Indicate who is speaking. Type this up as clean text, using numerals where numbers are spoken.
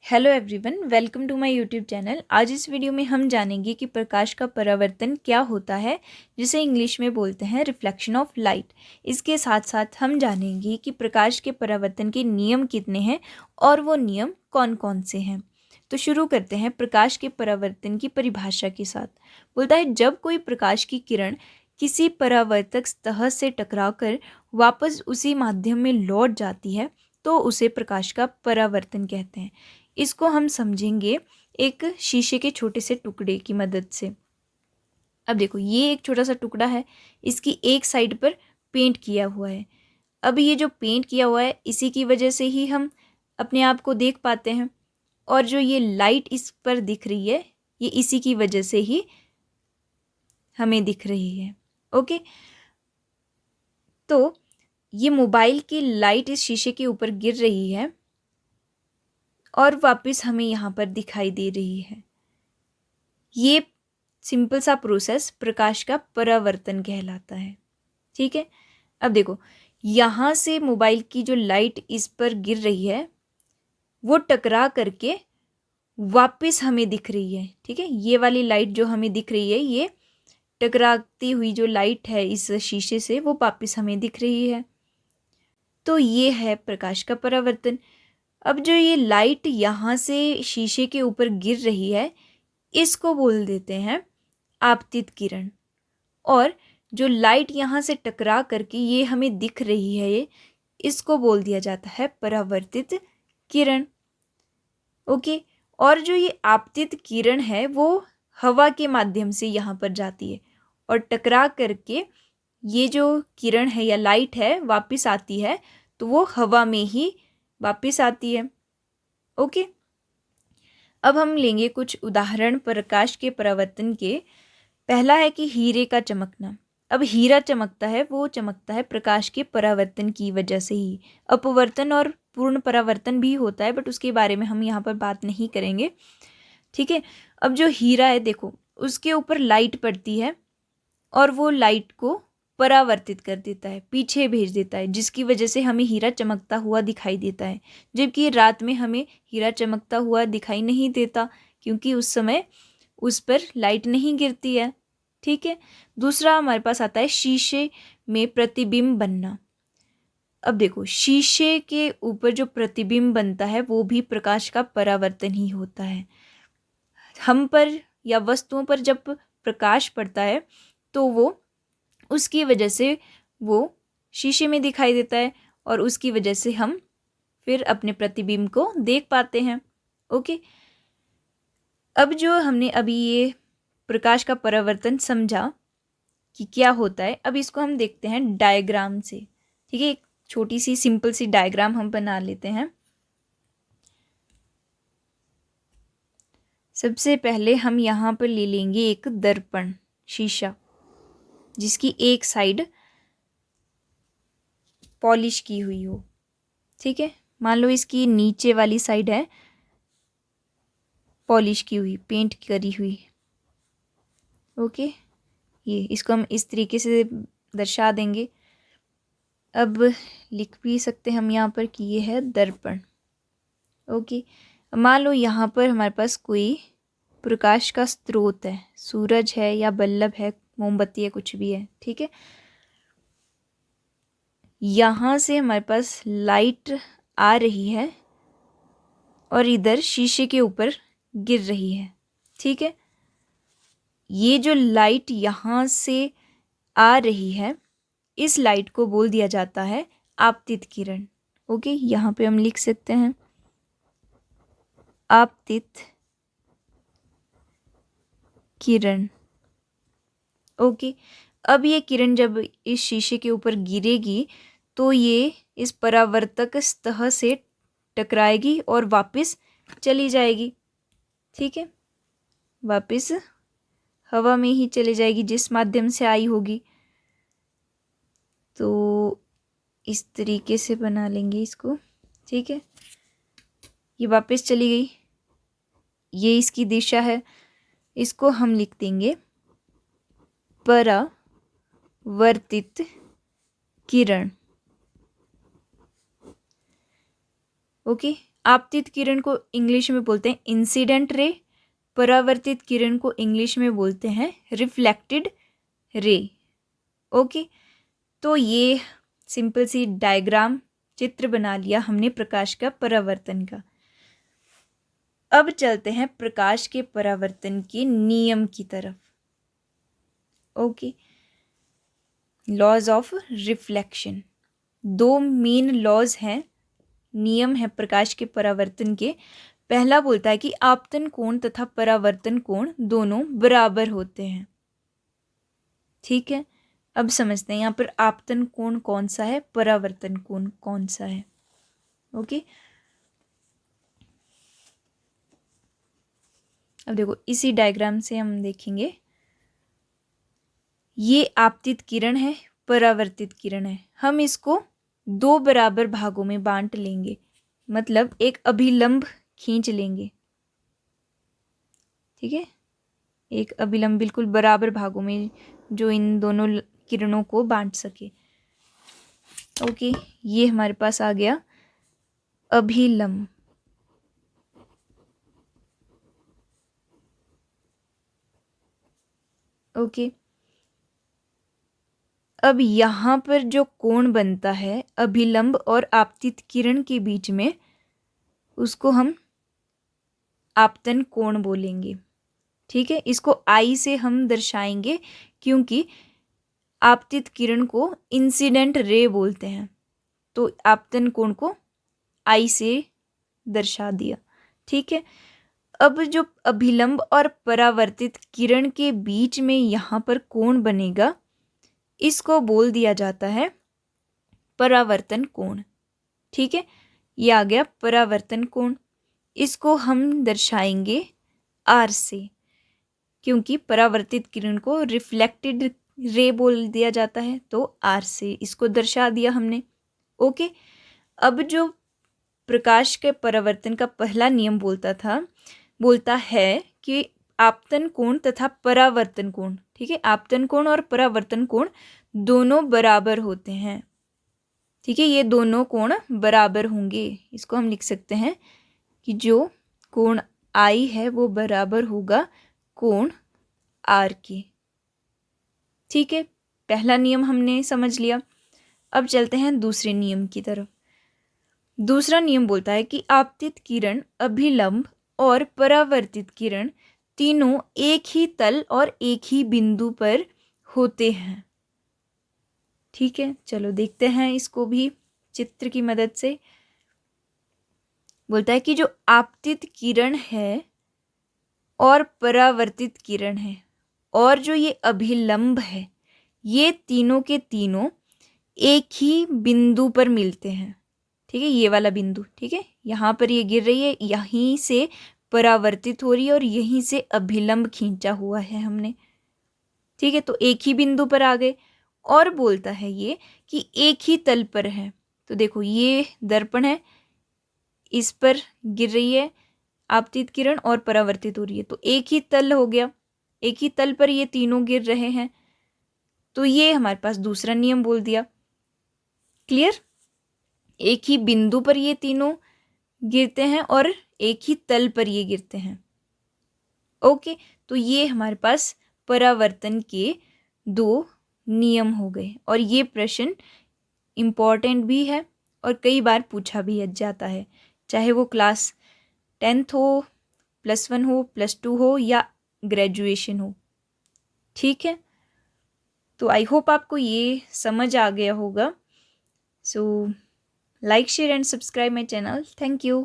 Speaker 1: Hello everyone, welcome to my YouTube channel. आज इस video में हम जानेंगे कि प्रकाश का परावर्तन क्या होता है, जिसे इंग्लिश में बोलते हैं रिफ्लेक्शन ऑफ लाइट। इसके साथ साथ हम जानेंगे कि प्रकाश के परावर्तन के नियम कितने हैं और वो नियम कौन कौन से हैं। तो शुरू करते हैं प्रकाश के परावर्तन की परिभाषा के साथ। बोलता है, जब कोई प्रकाश की किरण किसी परावर्तक सतह से टकराकर वापस उसी माध्यम में लौट जाती है तो उसे प्रकाश का परावर्तन कहते हैं। इसको हम समझेंगे एक शीशे के छोटे से टुकड़े की मदद से। अब देखो, ये एक छोटा सा टुकड़ा है, इसकी एक साइड पर पेंट किया हुआ है। अब ये जो पेंट किया हुआ है, इसी की वजह से ही हम अपने आप को देख पाते हैं, और जो ये लाइट इस पर दिख रही है, ये इसी की वजह से ही हमें दिख रही है। ओके, तो ये मोबाइल की लाइट इस शीशे के ऊपर गिर रही है और वापस हमें यहाँ पर दिखाई दे रही है। ये सिंपल सा प्रोसेस प्रकाश का परावर्तन कहलाता है। ठीक है, अब देखो, यहाँ से मोबाइल की जो लाइट इस पर गिर रही है वो टकरा करके वापस हमें दिख रही है। ठीक है, ये वाली लाइट जो हमें दिख रही है, ये टकराती हुई जो लाइट है इस शीशे से, वो वापस हमें दिख रही है। तो ये है प्रकाश का परावर्तन। अब जो ये लाइट यहाँ से शीशे के ऊपर गिर रही है, इसको बोल देते हैं आपतित किरण। और जो लाइट यहाँ से टकरा करके ये हमें दिख रही है, इसको बोल दिया जाता है परावर्तित किरण। ओके, और जो ये आपतित किरण है वो हवा के माध्यम से यहाँ पर जाती है और टकरा करके ये जो किरण है या लाइट है वापस आती है, तो वो हवा में ही वापस आती है। ओके, अब हम लेंगे कुछ उदाहरण प्रकाश के परावर्तन के। पहला है कि हीरे का चमकना। अब हीरा चमकता है, वो चमकता है प्रकाश के परावर्तन की वजह से ही। अपवर्तन और पूर्ण परावर्तन भी होता है, बट उसके बारे में हम यहाँ पर बात नहीं करेंगे। ठीक है, अब जो हीरा है, देखो, उसके ऊपर लाइट पड़ती है और वो लाइट को परावर्तित कर देता है, पीछे भेज देता है, जिसकी वजह से हमें हीरा चमकता हुआ दिखाई देता है। जबकि रात में हमें हीरा चमकता हुआ दिखाई नहीं देता, क्योंकि उस समय उस पर लाइट नहीं गिरती है। ठीक है, दूसरा हमारे पास आता है शीशे में प्रतिबिंब बनना। अब देखो, शीशे के ऊपर जो प्रतिबिंब बनता है वो भी प्रकाश का परावर्तन ही होता है। हम पर या वस्तुओं पर जब प्रकाश पड़ता है तो वो उसकी वजह से वो शीशे में दिखाई देता है और उसकी वजह से हम फिर अपने प्रतिबिंब को देख पाते हैं। ओके, अब जो हमने अभी ये प्रकाश का परावर्तन समझा कि क्या होता है, अब इसको हम देखते हैं डायग्राम से। ठीक है, एक छोटी सी सिंपल सी डायग्राम हम बना लेते हैं। सबसे पहले हम यहाँ पर ले लेंगे एक दर्पण, शीशा, जिसकी एक साइड पॉलिश की हुई हो। ठीक है, मान लो इसकी नीचे वाली साइड है पॉलिश की हुई, पेंट करी हुई। ओके, ये इसको हम इस तरीके से दर्शा देंगे। अब लिख भी सकते हैं हम यहाँ पर कि ये है दर्पण। ओके, मान लो यहाँ पर हमारे पास कोई प्रकाश का स्रोत है, सूरज है या बल्ब है, मोमबत्ती है, कुछ भी है। ठीक है, यहाँ से हमारे पास लाइट आ रही है और इधर शीशे के ऊपर गिर रही है। ठीक है, ये जो लाइट यहाँ से आ रही है, इस लाइट को बोल दिया जाता है आपतित किरण। ओके, यहाँ पे हम लिख सकते हैं आपतित किरण। ओके, अब ये किरण जब इस शीशे के ऊपर गिरेगी तो ये इस परावर्तक सतह से टकराएगी और वापस चली जाएगी। ठीक है, वापस हवा में ही चली जाएगी जिस माध्यम से आई होगी। तो इस तरीके से बना लेंगे इसको। ठीक है, ये वापस चली गई, ये इसकी दिशा है। इसको हम लिख देंगे परावर्तित किरण। ओके, आपतित किरण को इंग्लिश में बोलते हैं इंसिडेंट रे, परावर्तित किरण को इंग्लिश में बोलते हैं रिफ्लेक्टेड रे। ओके, तो ये सिंपल सी डायग्राम चित्र बना लिया हमने प्रकाश का परावर्तन का। अब चलते हैं प्रकाश के परावर्तन के नियम की तरफ। ओके, लॉज ऑफ रिफ्लेक्शन, दो मेन लॉज हैं, नियम है प्रकाश के परावर्तन के। पहला बोलता है कि आपतन कोण तथा परावर्तन कोण दोनों बराबर होते हैं। ठीक है, अब समझते हैं यहाँ पर आपतन कोण कौन सा है, परावर्तन कोण कौन सा है। ओके, अब देखो इसी डायग्राम से हम देखेंगे, ये आपतित किरण है, परावर्तित किरण है। हम इसको दो बराबर भागों में बांट लेंगे, मतलब एक अभिलंब खींच लेंगे। ठीक है, एक अभिलंब बिल्कुल बराबर भागों में जो इन दोनों किरणों को बांट सके। ओके, ये हमारे पास आ गया अभिलंब। ओके, अब यहाँ पर जो कोण बनता है अभिलंब और आपतित किरण के बीच में, उसको हम आपतन कोण बोलेंगे। ठीक है, इसको आई से हम दर्शाएंगे क्योंकि आपतित किरण को इंसिडेंट रे बोलते हैं, तो आपतन कोण को आई से दर्शा दिया। ठीक है, अब जो अभिलंब और परावर्तित किरण के बीच में यहाँ पर कोण बनेगा, इसको बोल दिया जाता है परावर्तन कोण। ठीक है, ये आ गया परावर्तन कोण। इसको हम दर्शाएंगे आर से, क्योंकि परावर्तित किरण को रिफ्लेक्टेड रे बोल दिया जाता है, तो आर से इसको दर्शा दिया हमने। ओके, अब जो प्रकाश के परावर्तन का पहला नियम बोलता है कि आपतन कोण तथा परावर्तन कोण, ठीक है, आपतन कोण और परावर्तन कोण दोनों बराबर होते हैं। ठीक है, ये दोनों कोण बराबर होंगे। इसको हम लिख सकते हैं कि जो कोण आई है वो बराबर होगा कोण आर के। ठीक है, पहला नियम हमने समझ लिया। अब चलते हैं दूसरे नियम की तरफ। दूसरा नियम बोलता है कि आपतित किरण, अभिलंब और परावर्तित किरण तीनों एक ही तल और एक ही बिंदु पर होते हैं। ठीक है, चलो देखते हैं इसको भी चित्र की मदद से। बोलता है कि जो आपतित किरण है और परावर्तित किरण है और जो ये अभिलंब है, ये तीनों के तीनों एक ही बिंदु पर मिलते हैं। ठीक है, ये वाला बिंदु, ठीक है, यहाँ पर ये गिर रही है, यहीं से परावर्तित हो रही है और यहीं से अभिलंब खींचा हुआ है हमने। ठीक है, तो एक ही बिंदु पर आ गए। और बोलता है ये कि एक ही तल पर है। तो देखो ये दर्पण है, इस पर गिर रही है आपतित किरण और परावर्तित हो रही है, तो एक ही तल हो गया, एक ही तल पर ये तीनों गिर रहे हैं। तो ये हमारे पास दूसरा नियम बोल दिया। क्लियर, एक ही बिंदु पर ये तीनों गिरते हैं और एक ही तल पर ये गिरते हैं। ओके, तो ये हमारे पास परावर्तन के दो नियम हो गए और ये प्रश्न इम्पॉर्टेंट भी है और कई बार पूछा भी जाता है, चाहे वो क्लास 10th हो, +1 हो, +2 हो या ग्रेजुएशन हो। ठीक है, तो आई होप आपको ये समझ आ गया होगा। सो like, share and subscribe my channel. Thank you.